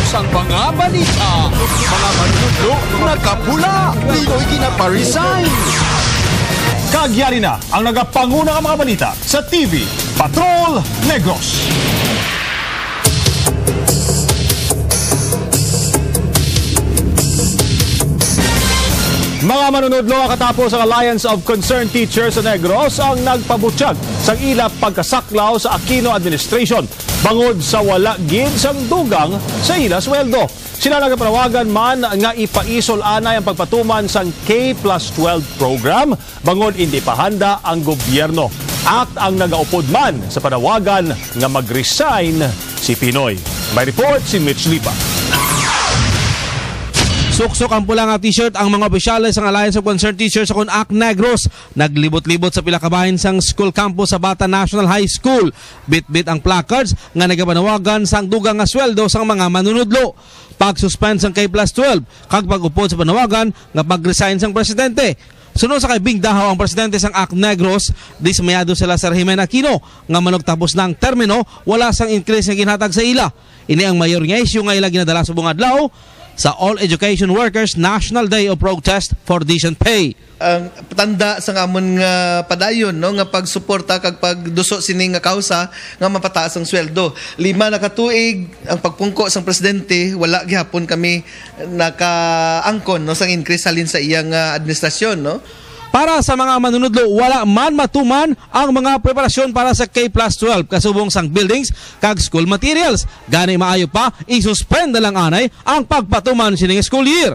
ang mga balita. Mga manunodlo nakapula. Pinoy ginaparesign. Kagyari na ang nagapangunang mga balita sa TV Patrol Negros. Mga manunodlo, katapos ang Alliance of Concerned Teachers sa Negros ang nagpabutyag sa ila pagkasaklaw sa Aquino Administration bangod sa wala gid sang dugang sa ila sweldo. Sila nagapanawagan man nga ipaisol anay ang pagpatuman sang K+12 program bangod hindi pa handa ang gobyerno. At ang nagaupod man sa panawagan nga mag-resign si Pinoy. May report si Mitch Lipa. Suksok ang pula nga t-shirt ang mga opisyalis ng Alliance of Concerned Teachers sa Ac Negros. Naglibot-libot sa pila kabahin sang school campus sa Bata National High School. Bit-bit ang placards nga nagapanawagan sang dugang nga sweldo sang mga manunudlo. Pag-suspend sang K+12 kag pag-upod sa panawagan nga mag-resign sang presidente. Sunod sa kay Bing Dahaw ang presidente sang Ac Negros, dismayado sila sa Rehimen Aquino nga manugtapos ng termino wala sang increase nga ginhatag sa ila. Ini ang mayor nga isyu nga ila ginadala sa buong adlaw sa All Education Workers National Day of Protest for Decent Pay. Ang tanda sa amon nga padayon no nga pagsuporta kag pagduso sini nga kausa nga mapataas ang sweldo. 5 na katuig ang pagpungko sang presidente wala gihapon kami nakaangkon no sang increase halin sa iyang administrasyon no. Para sa mga manunudlo, wala man matuman ang mga preparasyon para sa K+12 kasubong sang buildings kag school materials. Gani maayo pa isuspend na lang anay ang pagpatuman sining school year.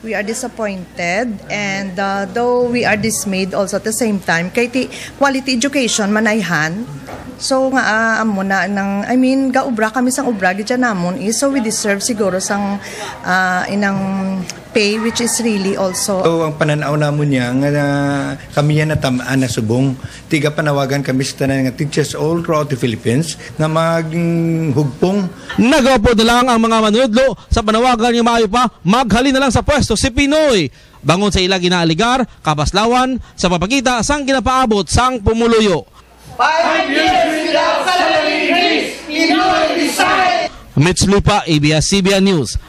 We are disappointed and though we are dismayed also at the same time kay quality education manayhan. So nga amo na nang gaubra kami sang ubra gid namon so we deserve siguro sang inang pay which is really also. So ang pananaw namon niya nga kami yan natamaan na subong tiga panawagan kami sa tanan nga teachers all throughout the Philippines na maghugpong. Nagaupod na lang ang mga manunudlo sa panawagan nga maayo pa maghalin na lang sa pwesto si Pinoy. Bangon sa ila ginaaligar, kabaslawan sa papakita sang ginapaabot sang pumuluyo. 5 years without salary increase, Pinoy resign! Mitch Lupa, ABS-CBN News.